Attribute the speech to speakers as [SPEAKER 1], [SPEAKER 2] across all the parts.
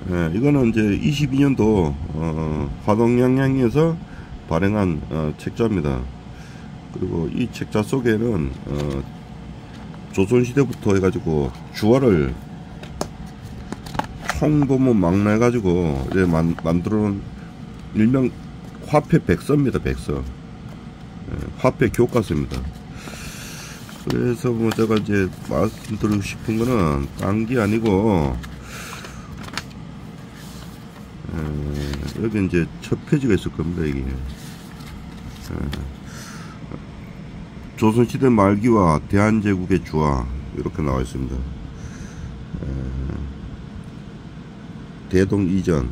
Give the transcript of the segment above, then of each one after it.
[SPEAKER 1] 예, 이거는 이제 22년도 화동양양에서 발행한 책자입니다. 그리고 이 책자 속에는 조선시대부터 해가지고 주화를 총 보면 막내가지고 이제 만들어놓은 일명 화폐 백서입니다. 백서. 예, 화폐 교과서입니다. 그래서 뭐 제가 이제 말씀드리고 싶은 거는 딴 게 아니고, 여기 이제 첫 페이지가 있을 겁니다. 이게 조선시대 말기와 대한제국의 주화 이렇게 나와 있습니다. 대동 이전,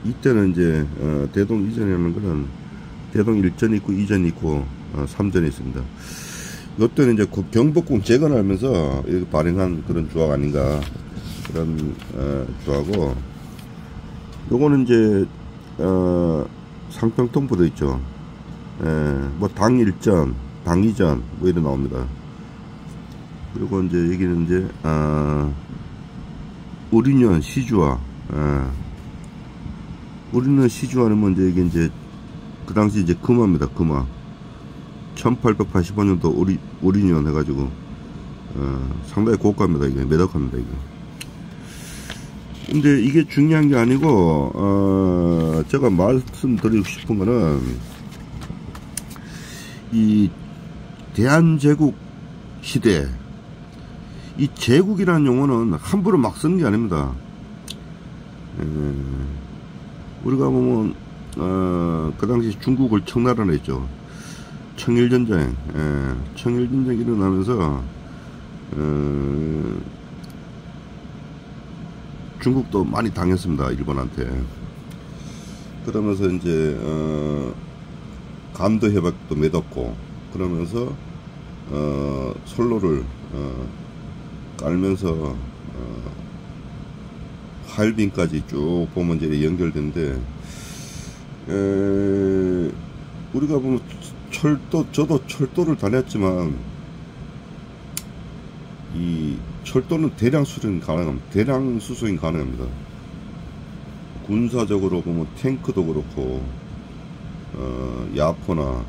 [SPEAKER 1] 이때는 이제 대동 이전이라는 거는 대동 1전이 있고 2전이 있고 3전이 있습니다. 이때는 이제 경복궁 재건을 하면서 발행한 그런 주화가 아닌가, 그런 주화고, 요거는 이제 상평통보도 있죠. 뭐 당 1전, 당 2전 뭐 이래 나옵니다. 그리고 이제 여기는 이제 우리년 시주화, 우리년 시주화는 뭐 이제 이게 이제 그 당시 이제 금화입니다. 금화 1885년도 우리년 해가지고 상당히 고가입니다. 이게 매덕합니다. 이게. 근데 이게 중요한 게 아니고, 제가 말씀드리고 싶은 거는, 이 대한제국 시대, 이 제국이라는 용어는 함부로 막 쓰는 게 아닙니다. 우리가 보면 그 당시 중국을 청나라로 했죠. 청일전쟁, 청일전쟁이 일어나면서 중국도 많이 당했습니다. 일본한테. 그러면서 이제 간도 협약도 맺었고, 그러면서 선로를 깔면서 하얼빈까지 쭉 보면 이제 연결되는데, 우리가 보면 저도 철도를 다녔지만, 이 철도는 대량 수송이 가능합니다. 대량 수송이 가능합니다. 군사적으로 보면 탱크도 그렇고, 야포나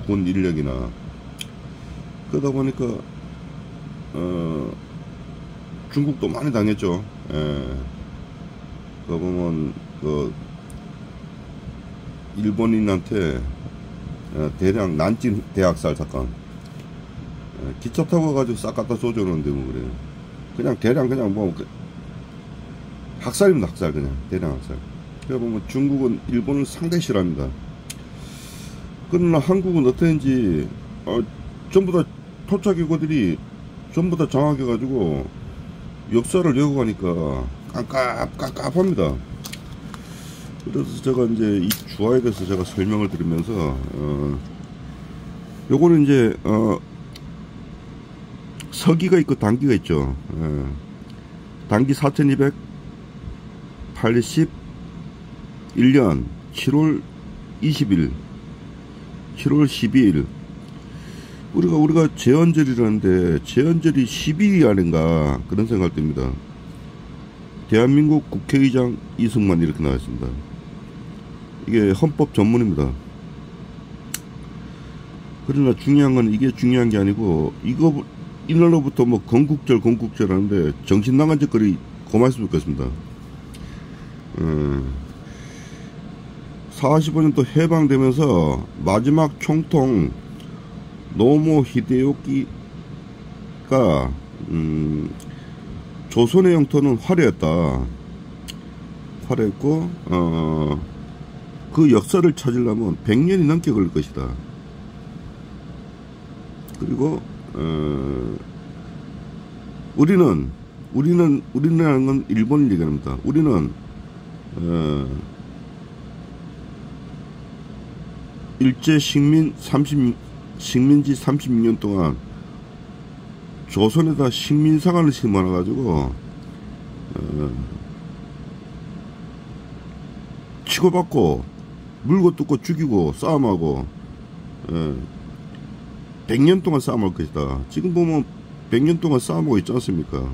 [SPEAKER 1] 군 인력이나, 그러다 보니까 중국도 많이 당했죠. 그 보면 그 일본인한테 대량 난징 대학살 사건, 기차 타고 가지고 싹 갖다 쏘줘놓는데 뭐 그래요. 그냥 대량 그냥 뭐 학살입니다. 학살. 그냥 대량 학살. 그래 보면 중국은 일본을 상당히 싫어합니다. 그러나 한국은 어땠는지 전부 다 토착이고들이 전부 다 장악해가지고 역사를 왜곡하니까 깝깝합니다. 그래서 제가 이제 이 주화에 대해서 제가 설명을 드리면서 요거는 이제 서기가 있고 단기가 있죠. 단기 4281년 7월 20일 7월 12일 우리가 제헌절이라는데 제헌절이 10일이 아닌가 그런 생각이 듭니다. 대한민국 국회의장 이승만 이렇게 나와있습니다. 이게 헌법 전문입니다. 그러나 중요한 건 이게 중요한 게 아니고, 이날로부터 뭐 건국절 하는데 정신 나간 짓거리 고말씀 듣겠습니다. 45년도 해방되면서 마지막 총통 노모 히데요키가 조선의 영토는 화려했다. 화려했고 그 역사를 찾으려면 100년이 넘게 걸릴 것이다. 그리고 우리나라는 건 일본을 얘기합니다. 우리는 일제 식민지 36년 동안 조선에다 식민사관을 심어놔가지고 치고받고 물고 뜯고 죽이고 싸움하고 100년 동안 싸움할 것이다. 지금 보면 100년 동안 싸움하고 있지 않습니까?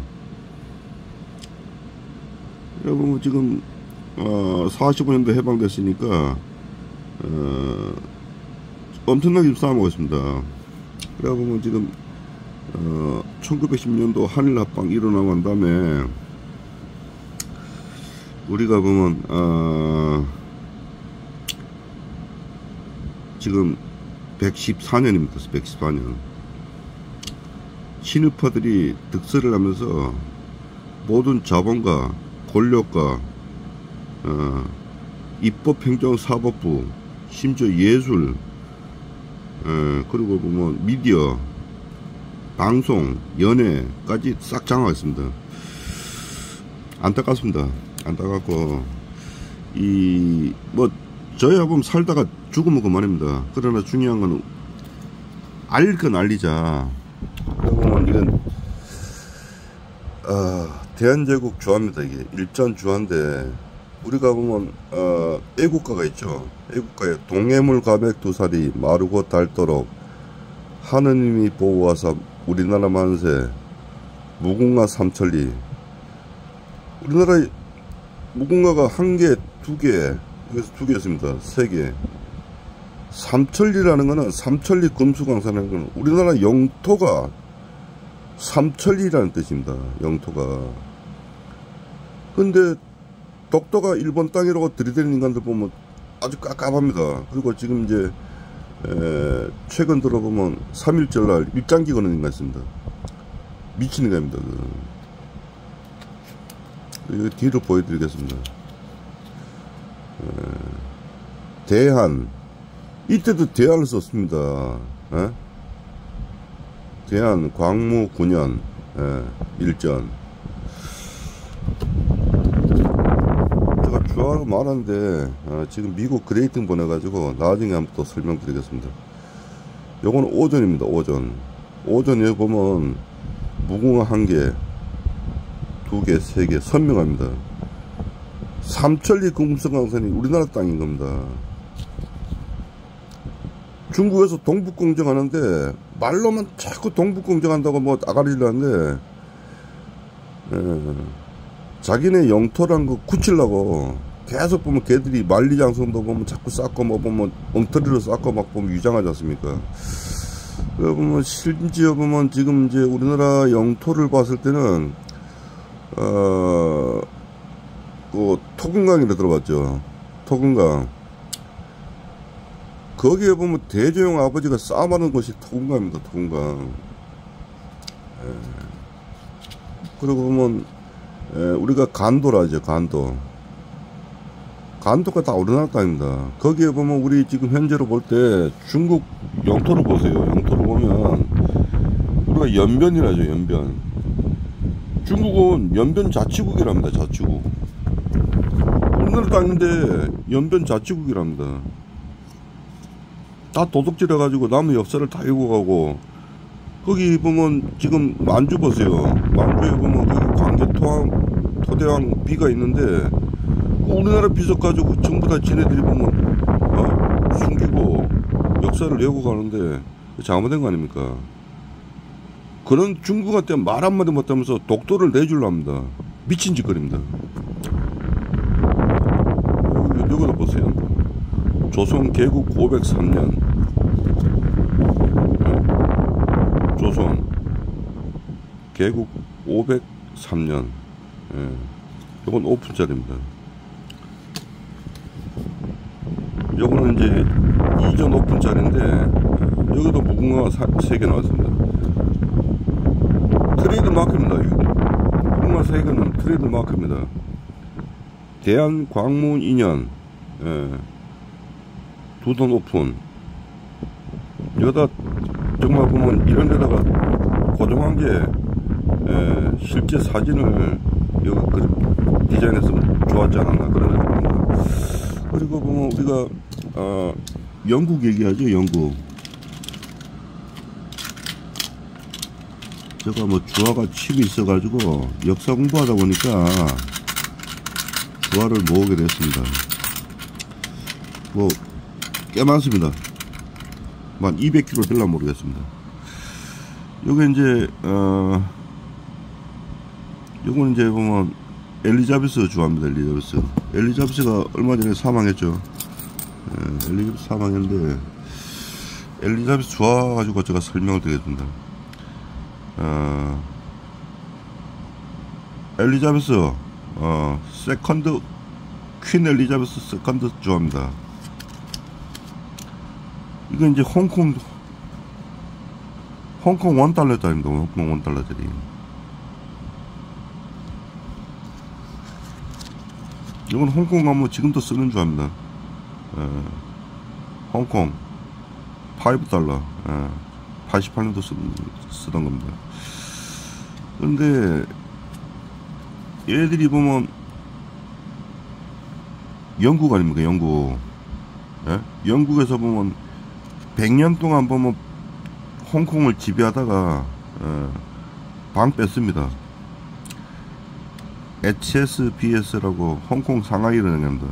[SPEAKER 1] 여러분 지금 45년도 해방됐으니까 엄청나게 싸움하고 있습니다. 그래 보면 지금 1910년도 한일 합방 일어나고 난 다음에 우리가 보면 지금 114년입니다. 114년 친일파들이 득세를 하면서 모든 자본가, 권력가, 입법행정사법부, 심지어 예술, 그리고 보면 미디어, 방송, 연예까지 싹 장악했습니다. 안타깝습니다. 안타깝고 저야 보면 살다가 죽으면 그만입니다. 그러나 중요한 건 알릴 건 알리자. 그러면 이건 대한제국 주화입니다. 이게 일전주화인데 우리가 보면 애국가가 있죠. 애국가에 동해물 가백 두 살이 마르고 닳도록 하느님이 보호하사 우리나라 만세 무궁화 삼천리. 우리나라 무궁화가 한 개, 두 개, 여기서 두 개였습니다. 세 개. 삼천리라는 거는 삼천리 금수강산이라는 거는 우리나라 영토가 삼천리라는 뜻입니다. 영토가. 근데 독도가 일본 땅이라고 들이대는 인간들 보면 아주 깝깝합니다. 그리고 지금 이제 최근 들어보면 3.1절날 일장기 거는 인간 있습니다. 미친 인간입니다. 이거 뒤로 보여드리겠습니다. 대한, 이때도 대한을 썼습니다. 대한 광무 9년 일전. 제가 주화로 말하는데 지금 미국 그레이팅 보내가지고 나중에 한번 또 설명드리겠습니다. 요거는 오전입니다. 오전에 보면 무궁화 한 개, 두 개, 세 개 선명합니다. 삼천리 금수강산이 우리나라 땅인 겁니다. 중국에서 동북공정 하는데 말로만 자꾸 동북공정 한다고 뭐 아가리를 하는데 자기네 영토란 거 굳히려고 계속 보면 걔들이 만리장성도 보면 자꾸 쌓고 뭐 보면 엉터리로 쌓고 막 보면 위장하지 않습니까? 보면 심지어 보면 지금 이제 우리나라 영토를 봤을 때는 그 토금강이라 들어봤죠. 토금강. 거기에 보면 대조영 아버지가 싸움하는 곳이 토금강입니다. 토금강. 그리고 보면 우리가 간도라죠. 간도가 다 우리나라 땅입니다. 거기에 보면 우리 지금 현재로 볼 때 중국 영토를 보세요. 영토를 보면 우리가 연변이라죠. 연변. 중국은 연변 자치국이랍니다. 자치국. 우리나라 땅인데 연변 자치국이랍니다. 다 도둑질 해가지고 남의 역사를 다 읽어가고. 거기 보면 지금 만주 보세요. 만주에 보면 거기 광개토왕 토대왕 비가 있는데 우리나라 비석 가지고 전부 다 지네들이 보면 숨기고 역사를 왜곡하는데 잘못된 거 아닙니까? 그런 중국한테 말 한마디 못하면서 독도를 내주려 합니다. 미친 짓거리입니다. 이거도 보세요. 조선 개국 503년. 조선 개국 503년. 이건 오픈짜리입니다. 요거는 이제 이전 오픈짜리인데 여기도 무궁화가 3개 나왔습니다. 트레이드 마크입니다. 무궁화 3개는 트레이드 마크입니다. 대한 광문 2년 두돈 오픈. 여기다 정말 보면 이런 데다가 고정한 게 실제 사진을 여기 그 디자인했으면 좋았지 않았나 그런 생각입니다. 그리고 보면 우리가 영국 얘기하죠. 영국. 제가 뭐 주화가 칩이 있어가지고 역사 공부하다 보니까 주화를 모으게 됐습니다. 뭐 꽤 많습니다. 한 200kg 될라 모르겠습니다. 요게 이제 요거는 이제 보면 엘리자베스 주화입니다. 엘리자베스가 얼마 전에 사망했죠. 엘리자베스 사망했는데, 엘리자베스 주화 가지고 제가 설명을 드리겠습니다. 엘리자베스 세컨드 퀸 엘리자베스 세컨드 주화입니다. 이건 이제 홍콩 $1짜리입니다. 홍콩 $1짜리. 이건 홍콩 가면 지금도 쓰는 주화입니다. 홍콩 $5, 88년도 쓰던 겁니다. 근데 얘들이 보면 영국 아닙니까? 영국. 영국에서 보면 100년 동안 보면 홍콩을 지배하다가 방 뺐습니다. HSBS라고 홍콩 상하이라는 겁니다.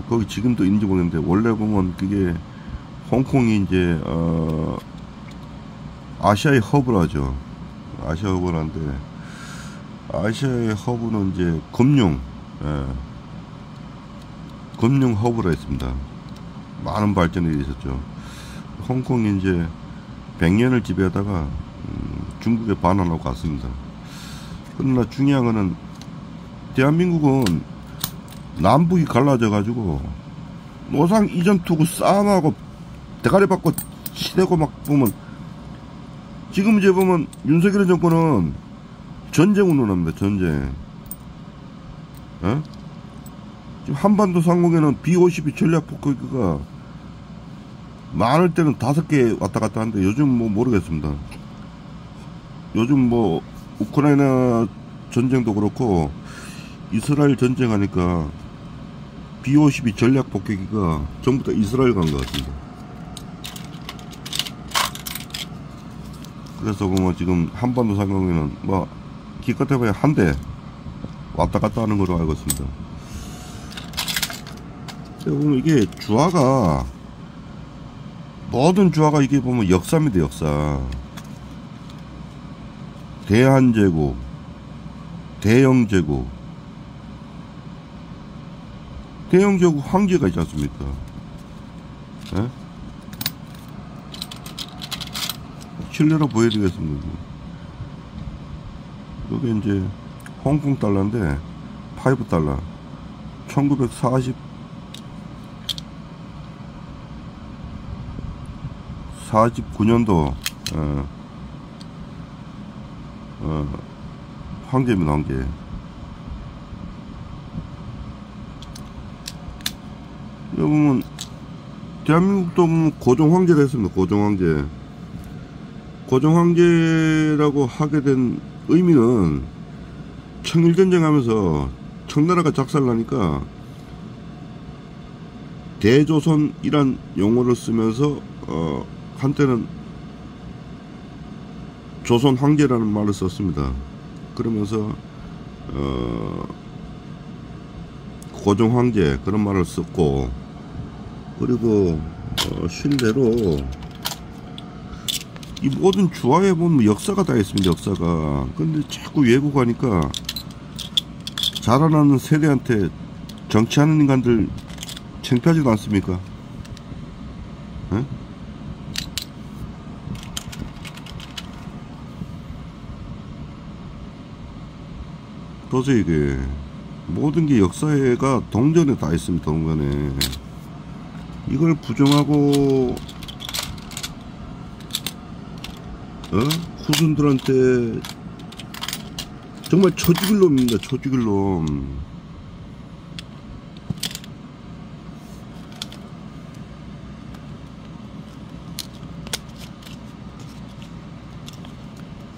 [SPEAKER 1] 거기 지금도 있는지 모르겠는데, 원래 보면 그게 홍콩이 이제 아시아의 허브라 하죠. 아시아 허브라는데, 아시아의 허브는 이제 금융 허브라 했습니다. 많은 발전이 있었죠. 홍콩이 이제 100년을 지배하다가 중국에 반환하고 갔습니다. 그러나 중요한 거는, 대한민국은 남북이 갈라져 가지고 노상 이전 투구 싸움하고 대가리 받고 치대고 막 보면, 지금 이제 보면 윤석열 정권은 전쟁 운운합니다. 전쟁. 지금 한반도 상공에는 B-52 전략 폭격기가 많을 때는 5개 왔다 갔다 하는데, 요즘 뭐 모르겠습니다. 요즘 뭐 우크라이나 전쟁도 그렇고 이스라엘 전쟁하니까 B-52 전략 폭격기가 전부 다 이스라엘 간 것 같습니다. 그래서 보면 지금 한반도 상공에는 뭐 기껏해봐야 한 대 왔다 갔다 하는 걸로 알고 있습니다. 보면 이게 주화가, 모든 주화가 이게 보면 역사입니다. 역사. 대한제국, 대영제국, 대영제국 황제가 있지 않습니까? 실내로 보여드리겠습니다. 여기 이제 홍콩 달러인데 $5, 1949년도 황제입니다. 황제. 여기 보면 대한민국도 보면 고종 황제가 했습니다. 고종 황제. 고종 황제라고 하게 된 의미는, 청일전쟁 하면서 청나라가 작살나니까 대조선이란 용어를 쓰면서 한때는 조선 황제라는 말을 썼습니다. 그러면서 고종 황제 그런 말을 썼고, 그리고 실내로 이 모든 주화에 보면 역사가 다 있습니다. 역사가. 근데 자꾸 외국 가니까 자라나는 세대한테 정치하는 인간들 창피하지도 않습니까? 에? 도저히 이게 모든 게 역사가 동전에 다 있습니다. 동전에. 이걸 부정하고 후손들한테 정말 쳐죽일 놈입니다. 쳐죽일 놈.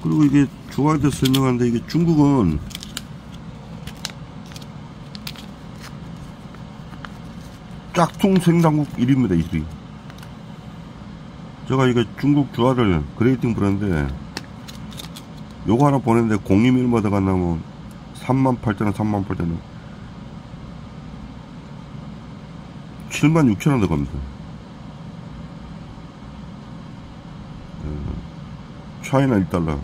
[SPEAKER 1] 그리고 이게 주화에 대해서 설명하는데, 이게 중국은 짝퉁 생산국 1위입니다. 1위. 제가 이게 중국 주화를 그레이팅 브랜드에 요거 하나 보냈는데, 공임이 얼마 더 갔나면 38,000원, 38,000원, 76,000원 더 갑니다. 차이나 $1.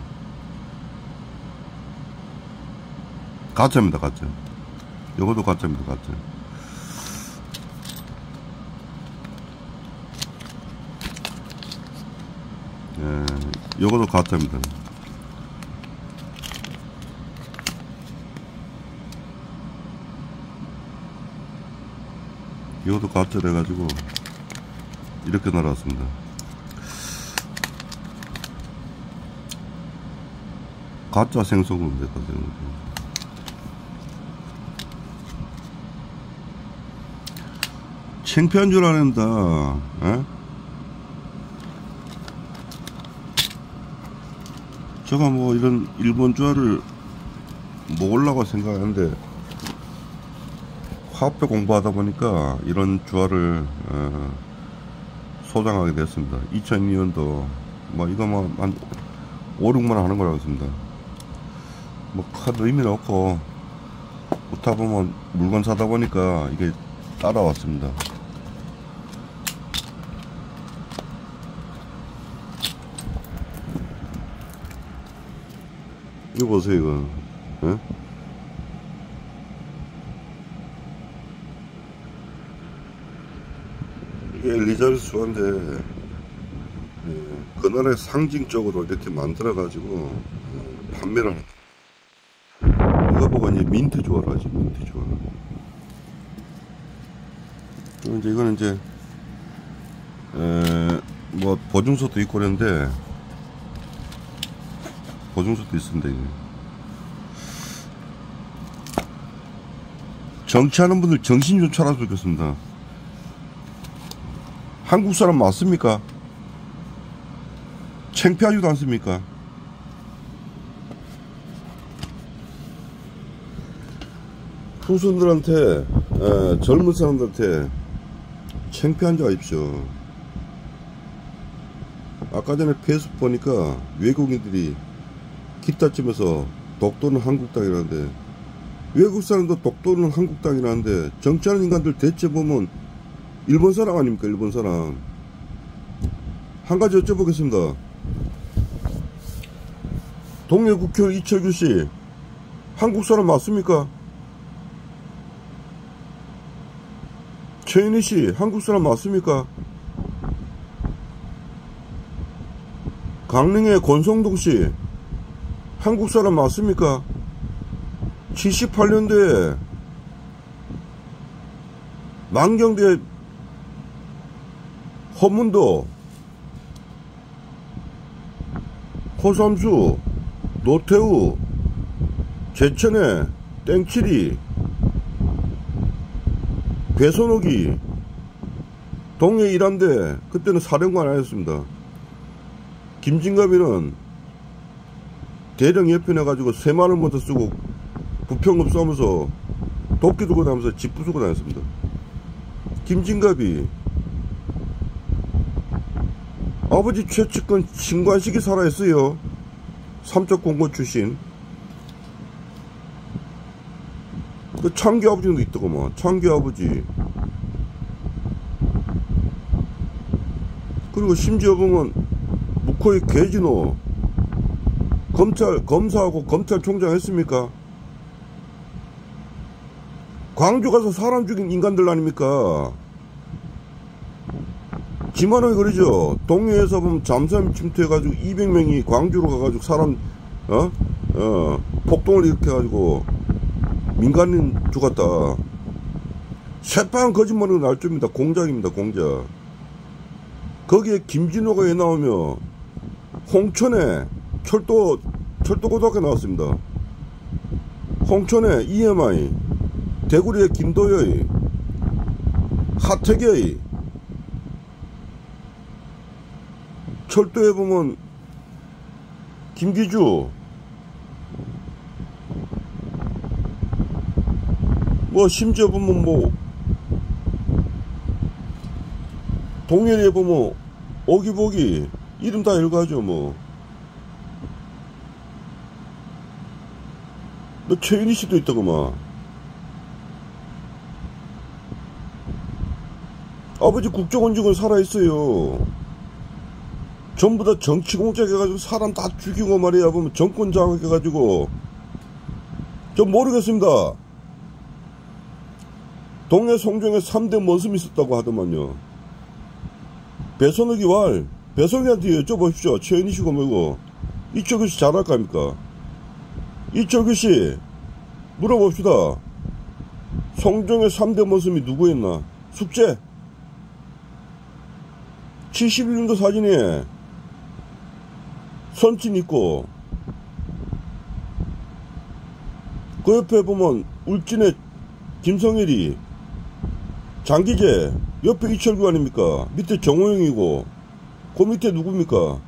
[SPEAKER 1] 가짜입니다. 가짜. 요것도 가짜입니다. 가짜. 예, 요것도 가짜입니다. 이것도 가짜를 해가지고 이렇게 날아왔습니다. 가짜 생소금인데, 가짜 생소금. 창피한 줄 아는다. 에? 제가 뭐 이런 일본 주화를 먹으려고 생각하는데 화폐 공부하다 보니까 이런 주화를 소장하게 됐습니다. 2002년도 뭐 이거 뭐 한 5, 6만 원 하는 거라고 했습니다. 뭐 큰 의미는 없고 웃다 보면 물건 사다 보니까 이게 따라왔습니다. 이거 보세요, 이거. 예? 이게 엘리자베스 주화인데, 예, 그날의 상징적으로 이렇게 만들어 가지고 판매를 하는. 이거 보고 이제 민트 주화라 하지, 민트 주화. 이제 이거는 이제 뭐 보증서도 있고 그랬는데, 보증서도 있습니다. 이게. 정치하는 분들 정신 좀 차렸으면 좋겠습니다. 한국 사람 맞습니까? 창피하지도 않습니까? 후손들한테, 젊은 사람들한테 창피한지 아십시오. 아까 전에 페이스북 보니까 외국인들이 기타치면서 독도는 한국 땅이라는데, 외국 사람도 독도는 한국 땅이라는데, 정치하는 인간들 대체 보면 일본 사람 아닙니까? 일본 사람. 한 가지 여쭤보겠습니다. 동해국효 이철규씨, 한국 사람 맞습니까? 최인희씨, 한국 사람 맞습니까? 강릉의 권성동씨, 한국 사람 맞습니까? 78년도에 만경대 허문도, 호삼수, 노태우, 제천에 땡칠이, 배선옥이 동해 일한데 그때는 사령관 아니었습니다. 김진갑이는 대령 예편해가지고 새마을부터 쓰고 부평읍 싸면서 도끼 들고 다니면서 집 부수고 다녔습니다. 김진갑이 아버지 최측근 신관식이 살아있어요. 삼척공고 출신. 그 창규 아버지도 있더구만. 창규 아버지. 그리고 심지어 보면 묵호의 개진호 검사하고 검찰총장 했습니까? 광주 가서 사람 죽인 인간들 아닙니까? 지만하게 그러죠. 동해에서 보면 잠수함 침투해가지고 200명이 광주로 가가지고 사람 폭동을 일으켜가지고 민간인 죽었다. 새빨간 거짓말로 날조입니다. 공작입니다. 공작. 거기에 김진호가 왜 나오며 홍천에 철도고등학교 나왔습니다. 홍천에 EMI, 대구리의 김도여의, 하태계의, 철도에 보면 김기주, 뭐 심지어 보면 뭐 동해에 보면 오기보기 이름 다 읽어야죠. 뭐 최윤희 씨도 있다구만. 아버지 국정원직원 살아있어요. 전부 다 정치 공작 해가지고 사람 다 죽이고 말이야. 보면 정권 장악해가지고 좀 모르겠습니다. 동네 송정에 3대 머슴이 있었다고 하더만요. 배선욱이 배선욱한테 여쭤보십시오. 최은희씨가 뭐고 이철규씨 잘할 거 아닙니까? 이철규씨 물어봅시다. 송정의 3대 머슴이 누구였나? 숙제 71년도 사진에 선친 있고 그 옆에 보면 울진의 김성일이 장기재 옆에 이철규 아닙니까? 밑에 정호영이고 그 밑에 누굽니까?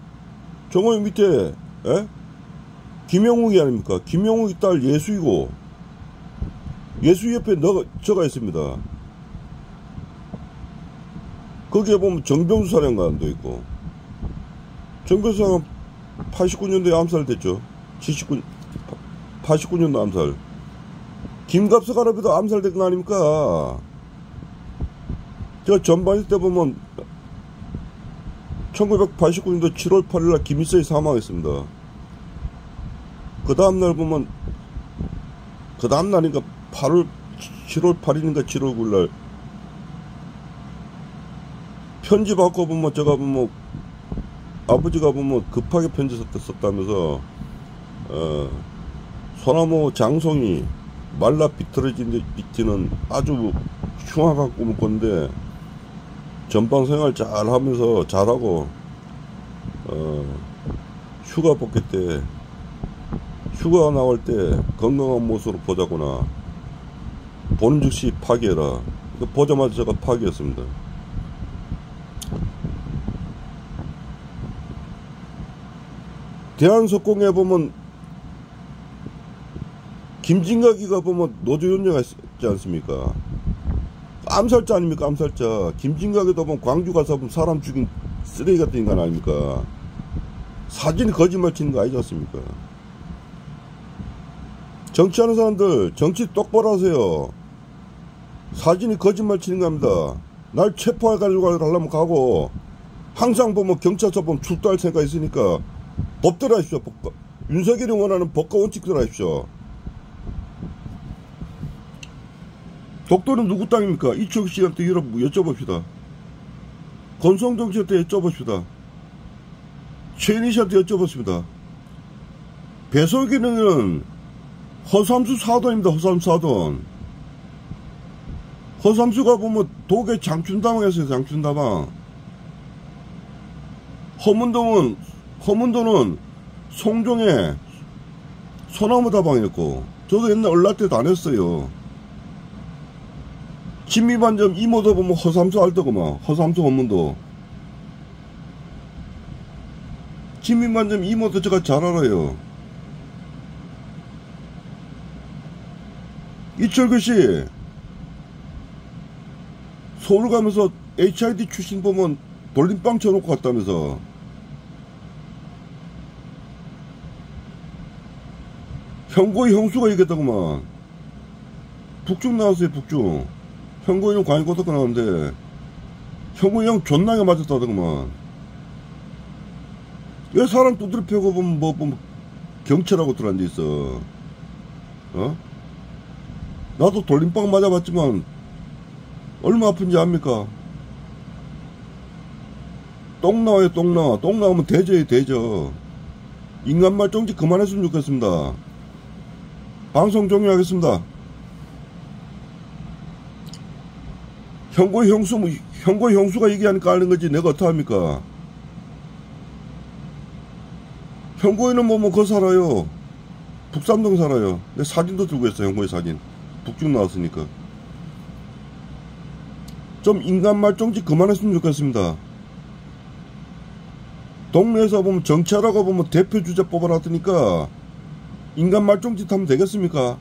[SPEAKER 1] 정호영 밑에 김영욱이 아닙니까? 김영욱이 딸 예수이고 예수 옆에 저가 있습니다. 거기에 보면 정병수 사령관도 있고 정병수 사령관 89년도에 암살됐죠. 89년도 암살. 김갑석 할아버지도 암살된 거 아닙니까? 저 전반일 때 보면 1989년도 7월 8일날 김일성이 사망했습니다. 그 다음날 보면 그 다음날인가 7월 8일인가 7월 9일날 편지 받고 보면 제가 보면 아버지가 보면 급하게 편지 썼다면서 소나무 장송이 말라 비틀어지는 아주 흉악한 꿈을 꿨는데 전방생활 잘 하면서 잘하고 휴가 복귀 때 휴가 나올 때 건강한 모습으로 보자꾸나 보는 즉시 파기해라. 보자마자 제가 파기했습니다. 대한석공에 보면 김진각이가 보면 노조위원장이 있지 않습니까? 암살자 아닙니까? 암살자. 김진각이도 보면 광주 가서 보면 사람 죽인 쓰레기 같은 인간 아닙니까? 사진이 거짓말 치는 거 아니지 않습니까? 정치하는 사람들 정치 똑바로 하세요. 사진이 거짓말 치는 겁니다. 날 체포해가지고 가려면 가고 항상 보면 경찰서 보면 출두할 생각 있으니까 법대로 하십시오. 윤석열이 원하는 법과 원칙대로 하십시오. 독도는 누구 땅입니까? 이철규 씨한테 여쭤봅시다. 권성동 씨한테 여쭤봅시다. 최인희 씨한테 여쭤봤습니다. 배설기능은 허삼수 사돈입니다. 허삼수 사돈. 허삼수가 보면 독에 장춘다방 했어요. 장춘다방. 허문도는 송정에 소나무 다방이었고 저도 옛날 얼라 때도 안 했어요. 진미반점 이모도 보면 허삼수 알더구만. 허삼수 허문도. 진미반점 이모도 제가 잘 알아요. 이철규씨 서울 가면서 HID 출신 보면 돌림빵 쳐놓고 갔다면서. 형고의 형수가 이겼다구만. 북중 나왔어요. 북중. 형고의 형 관이고등학교 나왔는데 형고의 형 존나게 맞았다더구만. 왜 사람 두드려 패고 보면 보면 경찰하고 들어앉아있어. 나도 돌림빵 맞아봤지만 얼마 아픈지 압니까? 똥 나와요. 똥 나와. 똥 나오면 대저예요. 대저. 인간말 정지 그만했으면 좋겠습니다. 방송 종료하겠습니다. 형고의 형수가 얘기하니까 아는 거지 내가 어떡합니까? 형고이는 뭐 거 살아요. 북삼동 살아요. 내 사진도 들고 있어. 형고의 사진. 북중 나왔으니까. 좀 인간말 정지 그만했으면 좋겠습니다. 동네에서 보면 정치하라고 보면 대표주자 뽑아놨으니까 인간말 정지 하면 되겠습니까?